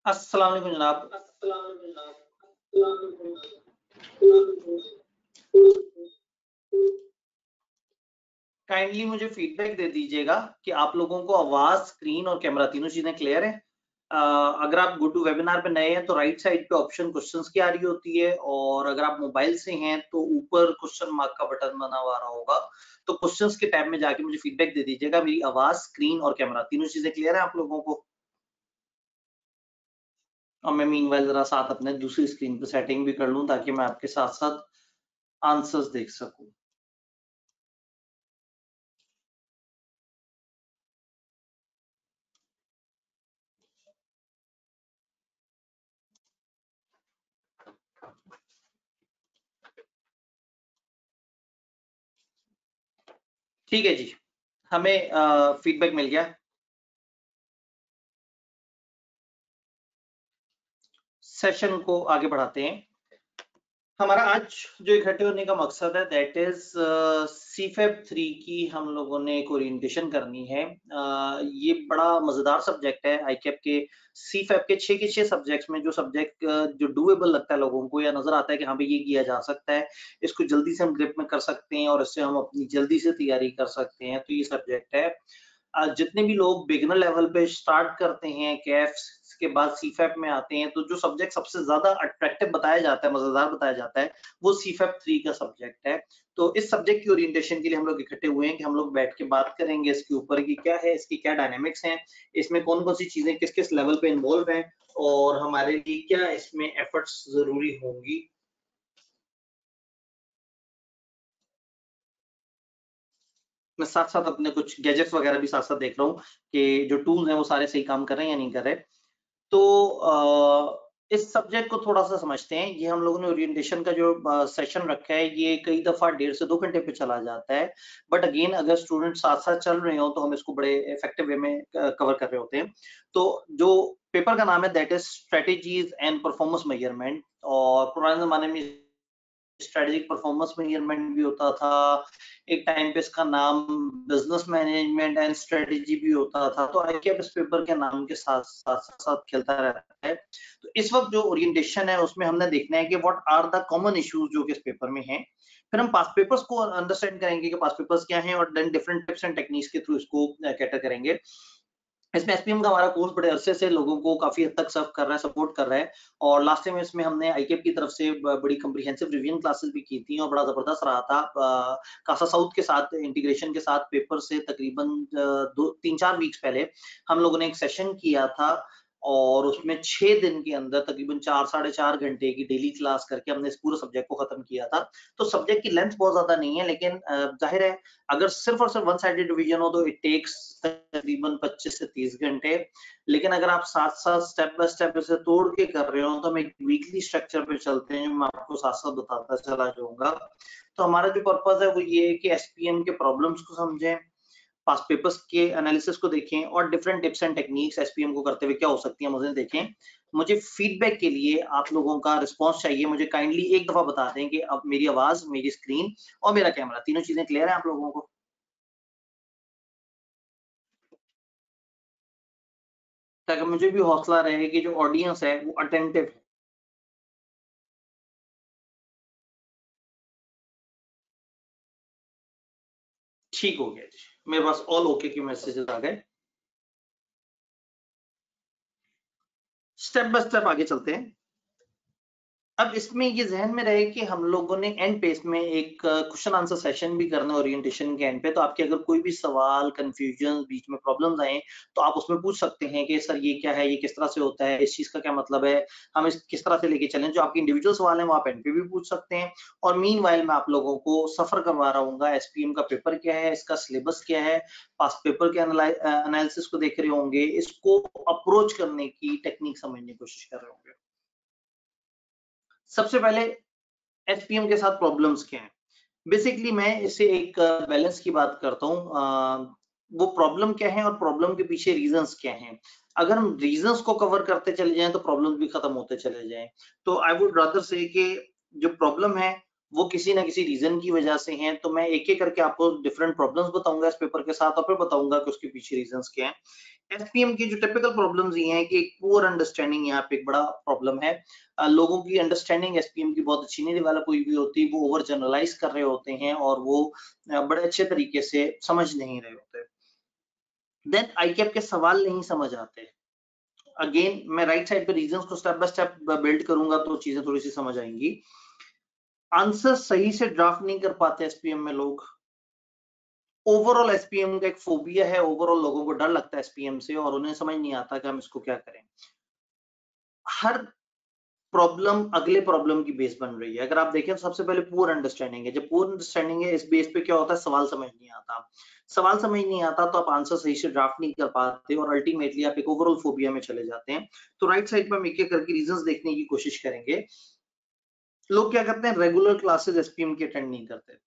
अस्सलाम वालेकुम जनाब। काइंडली मुझे फीडबैक दे दीजिएगा कि आप लोगों को आवाज़, स्क्रीन और कैमरा तीनों चीज़ें क्लियर हैं। अगर आप गो टू वेबिनार पे नए हैं तो राइट साइड पे ऑप्शन क्वेश्चंस की आ रही होती है और अगर आप मोबाइल से हैं तो ऊपर क्वेश्चन मार्क का बटन बना हुआ आ रहा होगा। तो क्वेश्चंस के टैब में जाके मुझे फीडबैक दे दीजिएगा मेरी आवाज़, स्क्रीन और कैमरा तीनों चीज़ें क्लियर हैं आप लोगों को? और मैं मीनवाइल ज़रा साथ अपने दूसरी स्क्रीन पे सेटिंग भी कर लूँ ताकि मैं आपके साथ-साथ आंसर्स देख सकूँ। ठीक है जी, हमें फीडबैक मिल गया। सेशन को आगे बढ़ाते हैं। हमारा आज जो इकट्ठे होने का मकसद है दैट इज सीफेब 3 की हम लोगों ने एक ओरिएंटेशन करनी है। ये बड़ा मजेदार सब्जेक्ट है आईकेप के 6 सब्जेक्ट्स में जो सब्जेक्ट जो डूएबल लगता है लोगों को या नजर आता है कि हाँ भाई ये किया जा सकता है, इसको जल्दी से हम ग्रिप में कर सकते हैं और इससे हम अपनी जल्दी से तैयारी कर सकते हैं, तो ये सब्जेक्ट है। जितने भी लोग बिगिनर लेवल पे स्टार्ट करते हैं कैफ के बाद सीफैप में आते हैं, तो जो सब्जेक्ट सबसे ज्यादा अट्रैक्टिव बताया जाता है, मजेदार बताया जाता है, वो सीफैप 3 का सब्जेक्ट है। तो इस सब्जेक्ट की ओरिएंटेशन के लिए हम लोग इकट्ठे हुए हैं कि हम लोग बैठ के बात करेंगे इसके ऊपर की क्या है, इसकी क्या डायनामिक्स हैं, इसमें कौन कौन सी चीजें किस किस लेवल पे इन्वॉल्व हैं और हमारे लिए क्या इसमें एफर्ट्स जरूरी होंगी। मैं साथ साथ अपने कुछ गैजेट्स वगैरह भी साथ साथ देख रहा हूँ कि जो टूल्स हैं वो सारे सही काम कर रहे हैं या नहीं कर रहे। तो इस सब्जेक्ट को थोड़ा-सा समझते हैं। ये हम लोगों ने ओरिएंटेशन का जो सेशन रखा है, ये कई दफ़ा 1.5 से 2 घंटे पे चला जाता है। बट अगेन अगर स्टूडेंट साथ-साथ चल रहे हों, तो हम इसको बड़े इफेक्टिव वे में कवर कर रहे होते हैं। तो जो पेपर का नाम है that is strategies and performance measurement, और पुराने ज़माने में स्ट्रेटेजिक परफॉर्मेंस मेजरमेंट भी होता था। एक टाइम पे इसका नाम बिजनेस मैनेजमेंट एंड स्ट्रेटेजी भी होता था। तो आईकेएप इस पेपर के नाम के साथ साथ साथ खेलता रहता है। तो इस वक्त जो ओरिएंटेशन है उसमें हमने देखना है कि what are the common issues जो कि इस पेपर में हैं। फिर हम पास्ट पेपर्स को अंडरस्टैंड करेंगे कि पास्ट पेपर्स क्या हैं और then different tips and techniques के थ्रू इसको कैटर करेंगे। इसमें एसपीएम का हमारा कोर्स बड़े अरसे से लोगों को काफ़ी हद तक सर्व कर रहा है, सपोर्ट कर रहा है, और लास्ट टाइम इसमें हमने आईकेएप की तरफ से बड़ी कम्प्रिहेंसिव रिवीजन क्लासेस भी की थी और बड़ा ज़बरदस्त रहा था। कासा साउथ के साथ इंटीग्रेशन के साथ पेपर से तकरीबन 2 3-4 वीक्स पहले हम लोगों ने एक सेशन किया था और उसमें 6 दिन के अंदर तकरीबन 4 साढ़े 4 घंटे की डेली क्लास करके हमने इस पूरे सब्जेक्ट को खत्म किया था। तो सब्जेक्ट की लेंथ बहुत ज़्यादा नहीं है, लेकिन ज़ाहिर है अगर सिर्फ और सिर्फ वन साइडेड डिवीजन हो तो इट टेक्स तकरीबन 25 से 30 घंटे। लेकिन अगर आप साथ-साथ स्टेप बाय स्टेप इसे तोड़ के कर रहे हो तो हम एक वीकली स्ट्रक्चर पे चलते हैं, जो मैं आपको साथ-साथ बताता चला जाऊँगा। तो हमारा जो पर्पज़ है वो ये है कि एसपीएम के प्रॉब्लम्स को समझें, पास्ट पेपर्स के एनालिसिस को देखें और different tips and techniques SPM को करते हुए क्या हो सकती है मुझे देखें। मुझे फीडबैक के लिए आप लोगों का रिस्पॉन्स चाहिए। मुझे काइंडली एक दफ़ा बता दें कि अब मेरी आवाज़, मेरी स्क्रीन और मेरा कैमरा तीनों चीज़ें क्लियर हैं आप लोगों को? ताकि मुझे भी हौसला रहे कि जो ऑडियंस है वो अटेंटिव है। ठीक हो गया जी। मेरे पास ऑल ओके के मैसेजेस आ गए। स्टेप बाय स्टेप आगे चलते हैं। अब इसमें ये ज़हन में रहे कि हम लोगों ने एंड पे इसमें एक क्वेश्चन आंसर सेशन भी करना है ओरिएंटेशन के एंड पे, तो आपके अगर कोई भी सवाल, कन्फ्यूजन, बीच में प्रॉब्लम्स आएँ, तो आप उसमें पूछ सकते हैं कि सर ये क्या है? ये किस तरह से होता है? इस चीज़ का क्या मतलब है? हम इस किस तरह से लेके चलें? जो आपके इंडिविजुअल सवाल हैं, वो आप एंड पे भी पूछ सकते हैं। और मीनव्हाइल मैं आप लोगों को सफ़र करवा रहूँगा, एसपीएम का पेपर क्या है? इसका सिलेबस क्या है? पास्ट पेपर के एनालिसिस को देख रहे होंगे, इसको अप्रोच करने की टेक्निक समझने की कोशिश कर रहे होंगे। सबसे पहले एसपीएम के साथ प्रॉब्लम्स क्या हैं? बेसिकली मैं इसे एक बैलेंस की बात करता हूँ। वो प्रॉब्लम क्या है और प्रॉब्लम के पीछे रीजंस क्या हैं। अगर हम रीजंस को कवर करते चले जाएँ तो प्रॉब्लम्स भी खत्म होते चले जाएँ। तो आई वुड रादर से कि जो प्रॉब्लम है वो किसी ना किसी रीजन की वजह से हैं। तो मैं एक एक करके आपको डिफरेंट प्रॉब्लम्स बताऊंगा इस पेपर के साथ और फिर बताऊंगा कि उसके पीछे रीजंस क्या हैं। एसपीएम की जो टिपिकल प्रॉब्लम्स ये हैं कि एक पुअर अंडरस्टैंडिंग यहाँ पे एक बड़ा प्रॉब्लम है। लोगों की अंडरस्टैंडिंग एसपीएम की बहुत अच्छी नहीं डेवलप हुई भी होती, वो ओवर जनरलाइज कर रहे होते हैं और वो बड़े अच्छे तरीके से समझ नहीं रहे होते। देन आईकैप के सवाल नहीं समझ आते। अगेन मैं राइट साइड पे रीजंस को स्टेप बाय स्टेप बिल्ड करूंगा तो चीजें थोड़ी सी समझ आएंगी। आंसर सही से ड्राफ्ट नहीं कर पाते एसपीएम में लोग। ओवरऑल एसपीएम का एक फोबिया है, ओवरऑल लोगों को डर लगता है एसपीएम से और उन्हें समझ नहीं आता कि हम इसको क्या करें। हर प्रॉब्लम अगले प्रॉब्लम की बेस बन रही है। अगर आप देखें तो सबसे पहले पुअर अंडरस्टैंडिंग है। जब पुअर अंडरस्टैंडिंग है, इस बेस पे क्या होता है, सवाल समझ नहीं आता। सवाल समझ नहीं आता तो आप आंसर सही से ड्राफ्ट नहीं कर पाते और अल्टीमेटली आप एक ओवरऑल फोबिया में चले जाते हैं। तो राइट साइड पे हम एक एक करके रीजंस देखने की कोशिश करेंगे। लोग क्या करते हैं, रेगुलर क्लासेस एसपीएम की अटेंड नहीं करते।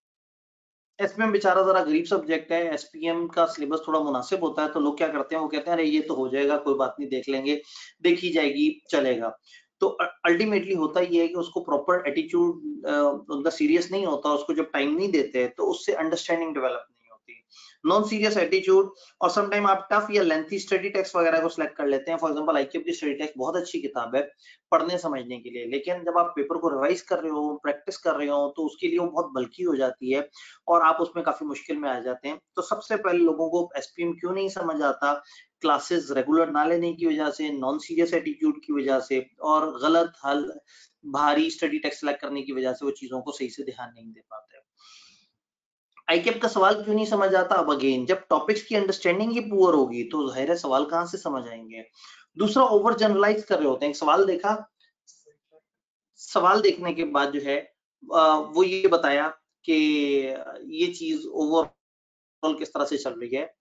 एसपीएम बेचारा जरा गरीब सब्जेक्ट है, एसपीएम का सिलेबस थोड़ा मुनासिब होता है तो लोग क्या करते हैं, वो कहते हैं अरे ये तो हो जाएगा, कोई बात नहीं, देख लेंगे, देखी जाएगी, चलेगा। तो अल्टीमेटली होता ये है कि उसको प्रॉपर एटीट्यूड, उनका सीरियस नहीं होता, उसको जब टाइम नहीं देते तो उससे अंडरस्टैंडिंग डेवलप नहीं होती। नॉन सीरियस एटीट्यूड और समटाइम आप टफ या लेंथी स्टडी टेक्स्ट वगैरह को सिलेक्ट कर लेते हैं। फॉर एग्जांपल आईक्यूब की स्टडी टेक्स्ट बहुत अच्छी किताब है पढ़ने समझने के लिए, लेकिन जब आप पेपर को रिवाइज कर रहे हो, प्रैक्टिस कर रहे हो, तो उसके लिए वो बहुत बल्कि हो जाती है और आप उसमें काफी मुश्किल में आ जाते हैं। तो सबसे पहले लोगों को एसपीएम क्यों नहीं समझ आता, क्लासेस रेगुलर ना लेने की वजह से, नॉन सीरियस एटीट्यूड की वजह से और गलत हल भारी स्टडी टेक्स्ट सेलेक्ट करने की वजह से वो चीजों को सही से ध्यान नहीं दे पाते। आईकेप का सवाल क्यों नहीं समझ आता, अब अगेन जब टॉपिक्स की अंडरस्टैंडिंग ही पुअर होगी तो जाहिर है सवाल कहां से समझ आएंगे। दूसरा, ओवर जनरलाइज कर रहे होते हैं। सवाल देखा, सवाल देखने के बाद जो है वो ये बताया कि ये चीज ओवरऑल किस तरह से चल रही है।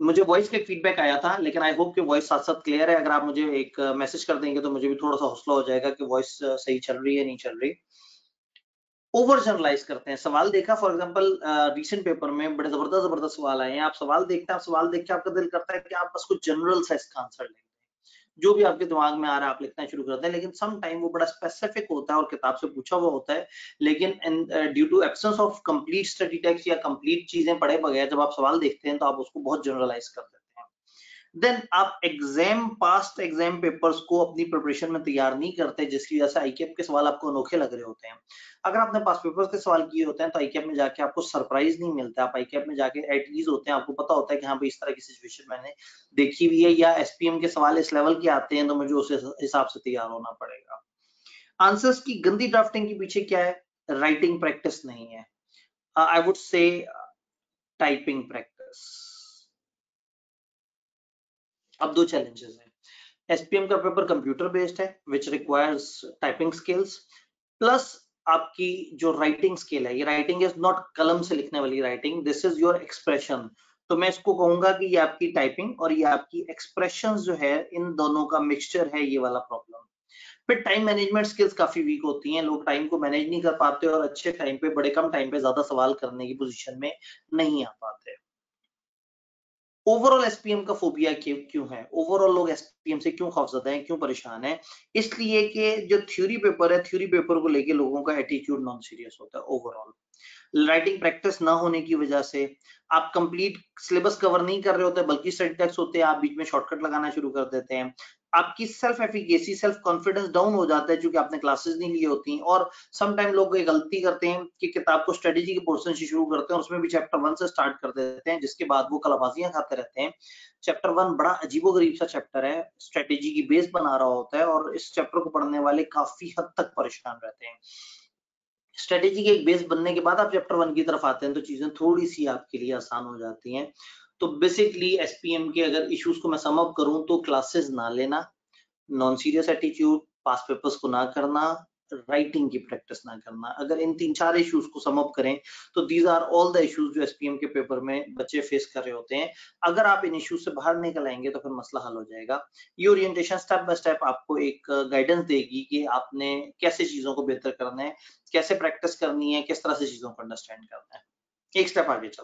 मुझे वॉइस का फीडबैक आया था, लेकिन आई होप कि वॉइस साथ साथ क्लियर है। अगर आप मुझे एक मैसेज कर देंगे तो मुझे भी थोड़ा सा हौसला हो जाएगा कि वॉइस सही चल रही है नहीं चल रही। ओवर जनरलाइज करते हैं। सवाल देखा, फॉर एग्जांपल रीसेंट पेपर में बड़े जबरदस्त जबरदस्त सवाल आए हैं, आप सवाल देखते हैं, आप सवाल देख के आपका दिल करता है कि आप बस कुछ जनरल सा इसका आंसर लिख दें, जो भी आपके दिमाग में आ रहा है आप लिखना शुरू करते हैं, लेकिन सम टाइम वो बड़ा स्पेसिफिक होता है और किताब से पूछा हुआ होता है। लेकिन due to absence of complete study text या कंप्लीट चीजें पढ़े बगैर जब आप सवाल देखते हैं तो आप उसको बहुत जनरलाइज कर देते हैं। देन आप एग्जाम, पास्ट एग्जाम पेपर्स को अपनी प्रिपरेशन में तैयार नहीं करते, जिसकी वजह से आईकेप के सवाल आपको अनोखे लग रहे होते हैं। अगर आपने पास्ट पेपर्स के सवाल किए होते हैं तो आईकेप में जाके आपको सरप्राइज नहीं मिलता। आप आईकेप में जाके एट ईज होते हैं, आपको पता होता है कि हाँ भाई इस तरह की सिचुएशन मैंने देखी हुई है या एसपीएम के सवाल इस लेवल के आते हैं तो मुझे उस हिसाब से तैयार होना पड़ेगा। आंसर्स की गंदी ड्राफ्टिंग के पीछे क्या है, राइटिंग प्रैक्टिस नहीं है, I would say typing practice. अब दो चैलेंजेस हैं। एसपीएम का पेपर कंप्यूटर बेस्ड है which requires typing skills, plus आपकी जो राइटिंग स्किल है, ये राइटिंग इज नॉट कलम से लिखने वाली writing, this is your expression. तो मैं इसको कहूंगा कि ये आपकी टाइपिंग और ये आपकी एक्सप्रेशन जो है, इन दोनों का मिक्सचर है ये वाला प्रॉब्लम। फिर टाइम मैनेजमेंट स्किल्स काफी वीक होती हैं, लोग टाइम को मैनेज नहीं कर पाते और अच्छे टाइम पे, बड़े कम टाइम पे ज्यादा सवाल करने की पोजीशन में नहीं आ पाते। ओवरऑल एसपीएम का फोबिया क्यों है, ओवरऑल लोग एसपीएम से क्यों खौफजदा हैं, क्यों परेशान है, इसलिए कि जो थ्योरी पेपर है, थ्योरी पेपर को लेके लोगों का एटीट्यूड नॉन सीरियस होता है। ओवरऑल राइटिंग प्रैक्टिस ना होने की वजह से आप कंप्लीट सिलेबस कवर नहीं कर रहे होते, बल्कि स्टडी टेक्स्ट होते हैं, आप बीच में शॉर्टकट लगाना शुरू कर देते हैं। आपकी self efficacy, self confidence down हो जाता है क्योंकि आपने क्लासेस नहीं ली होती। और सम टाइम लोग ये गलती करते हैं कि किताब को स्ट्रेटेजी के पोर्शन से शुरू करते हैं और उसमें भी चैप्टर 1 से स्टार्ट कर देते हैं, जिसके बाद वो कलाबाजियां खाते रहते हैं। चैप्टर 1 बड़ा अजीबोगरीब सा चैप्टर है, स्ट्रेटेजी की बेस बना रहा होता है और इस चैप्टर को पढ़ने वाले काफी हद तक परेशान रहते हैं। स्ट्रेटेजी के एक बेस बनने के बाद आप चैप्टर 1 की तरफ आते हैं तो चीजें थोड़ी सी आपके लिए आसान हो जाती हैं। तो बेसिकली एसपीएम के अगर इश्यूज को मैं सम अप करूं तो क्लासेस ना लेना, नॉन सीरियस एटीट्यूड, पास पेपर्स को ना करना, राइटिंग की प्रैक्टिस ना करना। अगर इन 3-4 इश्यूज को सम अप करें तो these are all the issues जो एसपीएम के पेपर में बच्चे फेस कर रहे होते हैं। अगर आप इन इश्यूज से बाहर निकल आएंगे तो फिर मसला हल हो जाएगा। ये ओरिएंटेशन स्टेप बाय स्टेप आपको एक गाइडेंस देगी कि आपने कैसे चीजों को बेहतर करना है, कैसे प्रैक्टिस करनी है, किस तरह से चीजों को अंडरस्टैंड करना है। एक स्टेप आगे चलते हैं।